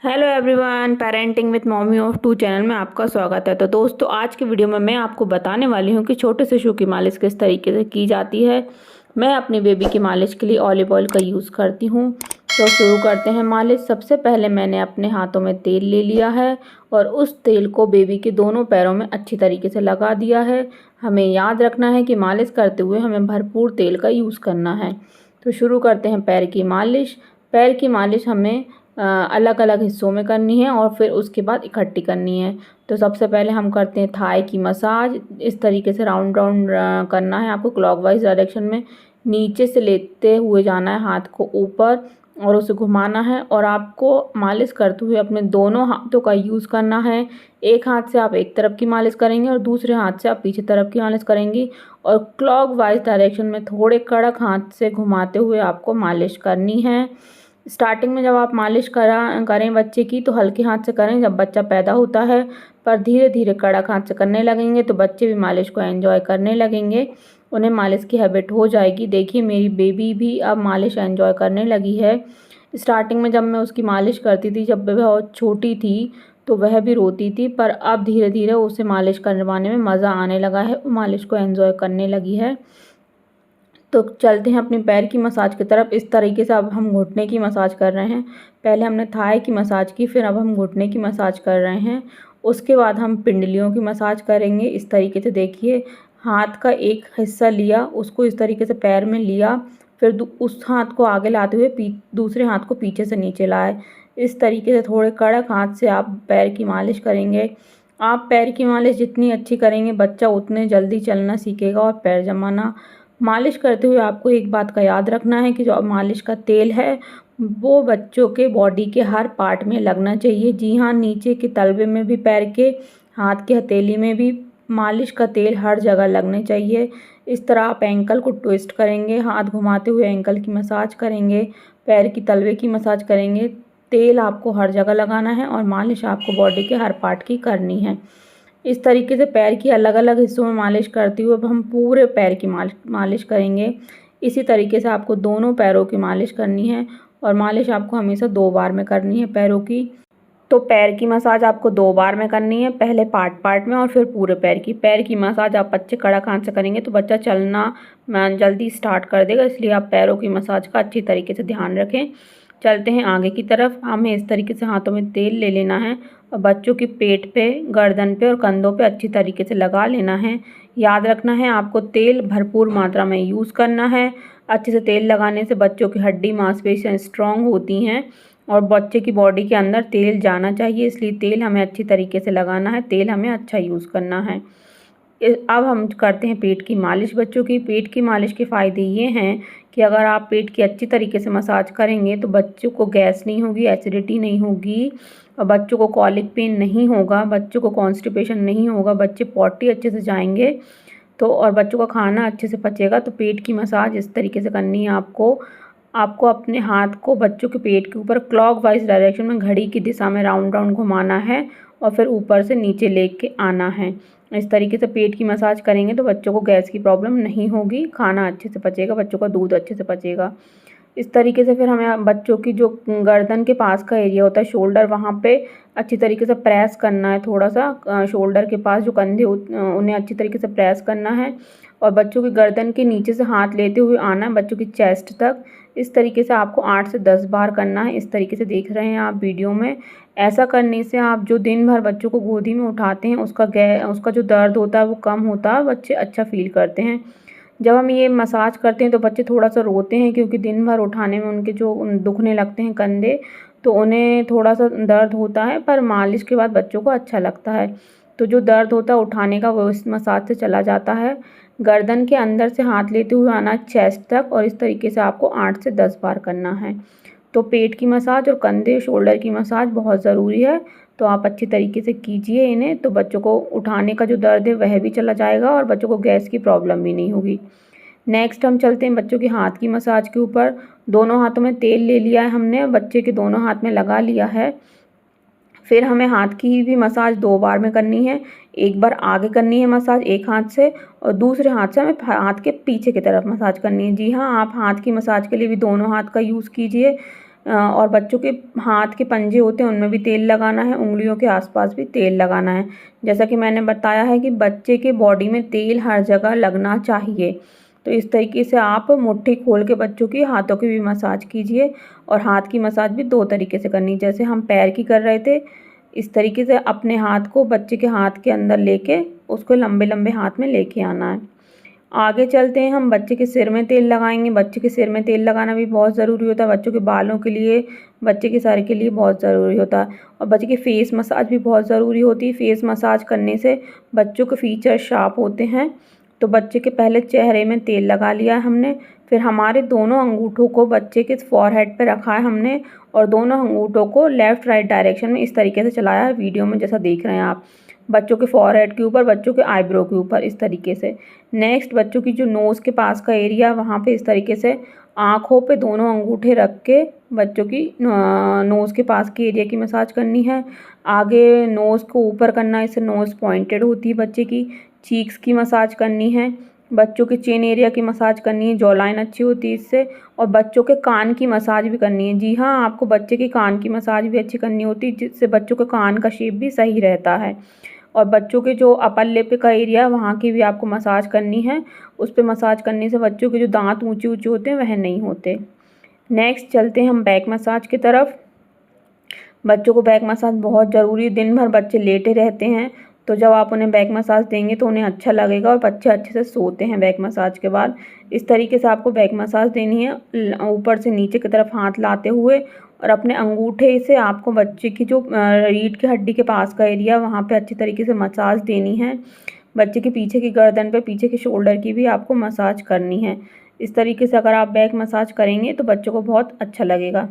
Hello everyone, parenting with mommy of two channel में आपका स्वागत है। तो दोस्तों, आज की वीडियो में मैं आपको बताने वाली हूँ कि छोटे शिशु की मालिश किस तरीके से की जाती है। मैं अपनी बेबी की मालिश के लिए ऑलिव ऑयल का यूज़ करती हूँ। तो शुरू करते हैं मालिश। सबसे पहले मैंने अपने हाथों में तेल ले लिया है और उस तेल को बेबी के दोनों पैरों में अच्छी तरीके से लगा दिया है। हमें याद रखना है कि मालिश करते हुए हमें भरपूर तेल का यूज़ करना है। तो शुरू करते हैं पैर की मालिश। पैर की मालिश हमें अलग अलग हिस्सों में करनी है और फिर उसके बाद इकट्ठी करनी है। तो सबसे पहले हम करते हैं थाई की मसाज। इस तरीके से राउंड राउंड करना है आपको, क्लॉकवाइज डायरेक्शन में नीचे से लेते हुए जाना है हाथ को ऊपर और उसे घुमाना है। और आपको मालिश करते हुए अपने दोनों हाथों का यूज़ करना है। एक हाथ से आप एक तरफ की मालिश करेंगे और दूसरे हाथ से आप पीछे तरफ की मालिश करेंगी और क्लॉकवाइज डायरेक्शन में थोड़े कड़क हाथ से घुमाते हुए आपको मालिश करनी है। स्टार्टिंग में जब आप मालिश करें बच्चे की, तो हल्के हाथ से करें जब बच्चा पैदा होता है, पर धीरे धीरे कड़क हाथ से करने लगेंगे तो बच्चे भी मालिश को एंजॉय करने लगेंगे, उन्हें मालिश की हैबिट हो जाएगी। देखिए, मेरी बेबी भी अब मालिश एंजॉय करने लगी है। स्टार्टिंग में जब मैं उसकी मालिश करती थी, जब वह बहुत छोटी थी, तो वह भी रोती थी, पर अब धीरे धीरे उसे मालिश करवाने में मज़ा आने लगा है, वो मालिश को एंजॉय करने लगी है। तो चलते हैं अपने पैर की मसाज की तरफ। इस तरीके से अब हम घुटने की मसाज कर रहे हैं। पहले हमने थाई की मसाज की, फिर अब हम घुटने की मसाज कर रहे हैं। उसके बाद हम पिंडलियों की मसाज करेंगे। इस तरीके से देखिए, हाथ का एक हिस्सा लिया, उसको इस तरीके से पैर में लिया, फिर उस हाथ को आगे लाते हुए दूसरे हाथ को पीछे से नीचे लाए। इस तरीके से थोड़े कड़क हाथ से आप पैर की मालिश करेंगे। आप पैर की मालिश जितनी अच्छी करेंगे, बच्चा उतने जल्दी चलना सीखेगा और पैर जमाना। मालिश करते हुए आपको एक बात का याद रखना है कि जो मालिश का तेल है, वो बच्चों के बॉडी के हर पार्ट में लगना चाहिए। जी हाँ, नीचे के तलवे में भी, पैर के, हाथ की हथेली में भी मालिश का तेल हर जगह लगने चाहिए। इस तरह आप एंकल को ट्विस्ट करेंगे, हाथ घुमाते हुए एंकल की मसाज करेंगे, पैर की तलवे की मसाज करेंगे। तेल आपको हर जगह लगाना है और मालिश आपको बॉडी के हर पार्ट की करनी है। इस तरीके से पैर की अलग अलग हिस्सों में मालिश करते हुए अब हम पूरे पैर की मालिश करेंगे। इसी तरीके से आपको दोनों पैरों की मालिश करनी है और मालिश आपको हमेशा 2 बार में करनी है पैरों की। तो पैर की मसाज आपको 2 बार में करनी है, पहले पार्ट पार्ट में और फिर पूरे पैर की। पैर की मसाज आप अच्छे कड़क हाथ से करेंगे तो बच्चा चलना जल्दी स्टार्ट कर देगा, इसलिए आप पैरों की मसाज का अच्छी तरीके से ध्यान रखें। चलते हैं आगे की तरफ। हमें इस तरीके से हाथों में तेल ले लेना है और बच्चों की पेट पे, गर्दन पे और कंधों पे अच्छी तरीके से लगा लेना है। याद रखना है आपको तेल भरपूर मात्रा में यूज़ करना है। अच्छे से तेल लगाने से बच्चों की हड्डी मांसपेशियाँ स्ट्रॉन्ग होती हैं और बच्चे की बॉडी के अंदर तेल जाना चाहिए, इसलिए तेल हमें अच्छी तरीके से लगाना है, तेल हमें अच्छा यूज़ करना है। अब हम करते हैं पेट की मालिश। बच्चों की पेट की मालिश के फ़ायदे ये हैं कि अगर आप पेट की अच्छी तरीके से मसाज करेंगे तो बच्चों को गैस नहीं होगी, एसिडिटी नहीं होगी और बच्चों को कॉलिक पेन नहीं होगा, बच्चों को कॉन्स्टिपेशन नहीं होगा, बच्चे पॉटी अच्छे से जाएंगे तो और बच्चों का खाना अच्छे से पचेगा। तो पेट की मसाज इस तरीके से करनी है आपको। आपको अपने हाथ को बच्चों के पेट के ऊपर क्लॉकवाइज डायरेक्शन में घड़ी की दिशा में राउंड राउंड घुमाना है और फिर ऊपर से नीचे लेके आना है। इस तरीके से पेट की मसाज करेंगे तो बच्चों को गैस की प्रॉब्लम नहीं होगी, खाना अच्छे से पचेगा, बच्चों का दूध अच्छे से पचेगा। इस तरीके से फिर हमें बच्चों की जो गर्दन के पास का एरिया होता है, शोल्डर, वहाँ पे अच्छी तरीके से प्रेस करना है। थोड़ा सा शोल्डर के पास जो कंधे उन्हें अच्छी तरीके से प्रेस करना है और बच्चों की गर्दन के नीचे से हाथ लेते हुए आना है बच्चों की चेस्ट तक। इस तरीके से आपको 8 से 10 बार करना है। इस तरीके से देख रहे हैं आप वीडियो में। ऐसा करने से आप जो दिन भर बच्चों को गोदी में उठाते हैं, उसका जो दर्द होता है वो कम होता है, बच्चे अच्छा फ़ील करते हैं। जब हम ये मसाज करते हैं तो बच्चे थोड़ा-सा रोते हैं, क्योंकि दिन भर उठाने में उनके जो दुखने लगते हैं कंधे, तो उन्हें थोड़ा-सा दर्द होता है, पर मालिश के बाद बच्चों को अच्छा लगता है। तो जो दर्द होता है उठाने का, वो इस मसाज से चला जाता है। गर्दन के अंदर से हाथ लेते हुए आना चेस्ट तक और इस तरीके से आपको 8 से 10 बार करना है। तो पेट की मसाज और कंधे, शोल्डर की मसाज बहुत ज़रूरी है, तो आप अच्छी तरीके से कीजिए इन्हें, तो बच्चों को उठाने का जो दर्द है वह भी चला जाएगा और बच्चों को गैस की प्रॉब्लम भी नहीं होगी। नेक्स्ट हम चलते हैं बच्चों के हाथ की मसाज के ऊपर। दोनों हाथों में तेल ले लिया है हमने, बच्चे के दोनों हाथ में लगा लिया है। फिर हमें हाथ की भी मसाज 2 बार में करनी है। एक बार आगे करनी है मसाज एक हाथ से और दूसरे हाथ से हमें हाथ के पीछे की तरफ मसाज करनी है। जी हाँ, आप हाथ की मसाज के लिए भी दोनों हाथ का यूज़ कीजिए। और बच्चों के हाथ के पंजे होते हैं उनमें भी तेल लगाना है, उंगलियों के आसपास भी तेल लगाना है। जैसा कि मैंने बताया है कि बच्चे के बॉडी में तेल हर जगह लगना चाहिए। तो इस तरीके से आप मुट्ठी खोल के बच्चों की हाथों की भी मसाज कीजिए। और हाथ की मसाज भी 2 तरीके से करनी है, जैसे हम पैर की कर रहे थे इस तरीके से अपने हाथ को बच्चे के हाथ के अंदर लेके उसको लंबे लंबे हाथ में लेके आना है। आगे चलते हैं, हम बच्चे के सिर में तेल लगाएंगे। बच्चे के सिर में तेल लगाना भी बहुत ज़रूरी होता है, बच्चों के बालों के लिए, बच्चे के सर के लिए बहुत ज़रूरी होता है। और बच्चे की फेस मसाज भी बहुत ज़रूरी होती है। फेस मसाज करने से बच्चों के फीचर शार्प होते हैं। तो बच्चे के पहले चेहरे में तेल लगा लिया है हमने, फिर हमारे दोनों अंगूठों को बच्चे के फॉरहेड पे रखा है हमने और दोनों अंगूठों को लेफ़्ट राइट डायरेक्शन में इस तरीके से चलाया है, वीडियो में जैसा देख रहे हैं आप। बच्चों के फॉरहेड के ऊपर, बच्चों के आईब्रो के ऊपर इस तरीके से। नेक्स्ट, बच्चों की जो नोज़ के पास का एरिया वहाँ पे इस तरीके से आँखों पे दोनों अंगूठे रख के बच्चों की नोज़ के पास के एरिया की मसाज करनी है। आगे नोज़ को ऊपर करना है, इससे नोज़ पॉइंटेड होती है बच्चे की। चीक्स की मसाज करनी है, बच्चों के चिन एरिया की मसाज करनी है, जॉ लाइन अच्छी होती है इससे। और बच्चों के कान की मसाज भी करनी है। जी हाँ, आपको बच्चे के कान की मसाज भी अच्छी करनी होती है, जिससे बच्चों के कान का शेप भी सही रहता है। और बच्चों के जो अपर लिप का एरिया वहाँ की भी आपको मसाज करनी है। उस पे मसाज करने से बच्चों के जो दांत ऊंचे ऊंचे होते हैं वह नहीं होते। नेक्स्ट चलते हैं हम बैक मसाज की तरफ। बच्चों को बैक मसाज बहुत ज़रूरी है। दिन भर बच्चे लेटे रहते हैं, तो जब आप उन्हें बैक मसाज देंगे तो उन्हें अच्छा लगेगा और बच्चे अच्छे से सोते हैं बैक मसाज के बाद। इस तरीके से आपको बैक मसाज देनी है, ऊपर से नीचे की तरफ हाथ लाते हुए, और अपने अंगूठे से आपको बच्चे की जो रीढ़ की हड्डी के पास का एरिया वहाँ पे अच्छी तरीके से मसाज देनी है। बच्चे के पीछे की गर्दन पे, पीछे के शोल्डर की भी आपको मसाज करनी है। इस तरीके से अगर आप बैक मसाज करेंगे तो बच्चों को बहुत अच्छा लगेगा।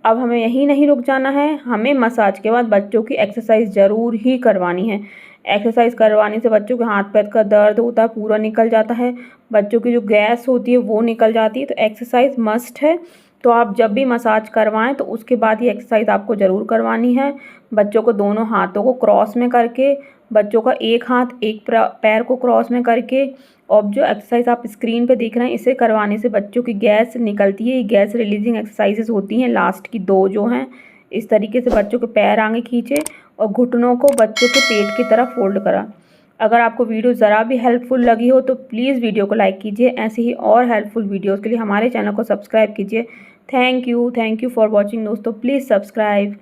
अब हमें यहीं नहीं रुक जाना है, हमें मसाज के बाद बच्चों की एक्सरसाइज ज़रूर ही करवानी है। एक्सरसाइज करवाने से बच्चों के हाथ पैर का दर्द होता है पूरा निकल जाता है, बच्चों की जो गैस होती है वो निकल जाती है। तो एक्सरसाइज मस्ट है। तो आप जब भी मसाज करवाएं तो उसके बाद ये एक्सरसाइज आपको ज़रूर करवानी है। बच्चों को दोनों हाथों को क्रॉस में करके, बच्चों का एक हाथ एक पैर को क्रॉस में करके, और जो एक्सरसाइज आप स्क्रीन पे देख रहे हैं इसे करवाने से बच्चों की गैस निकलती है। ये गैस रिलीजिंग एक्सरसाइजेस होती हैं, लास्ट की 2 जो हैं। इस तरीके से बच्चों के पैर आगे खींचे और घुटनों को बच्चों के पेट की तरफ फोल्ड करा। अगर आपको वीडियो ज़रा भी हेल्पफुल लगी हो तो प्लीज़ वीडियो को लाइक कीजिए। ऐसे ही और हेल्पफुल वीडियोज़ के लिए हमारे चैनल को सब्सक्राइब कीजिए। थैंक यू फॉर वॉचिंग दोस्तों, प्लीज़ सब्सक्राइब।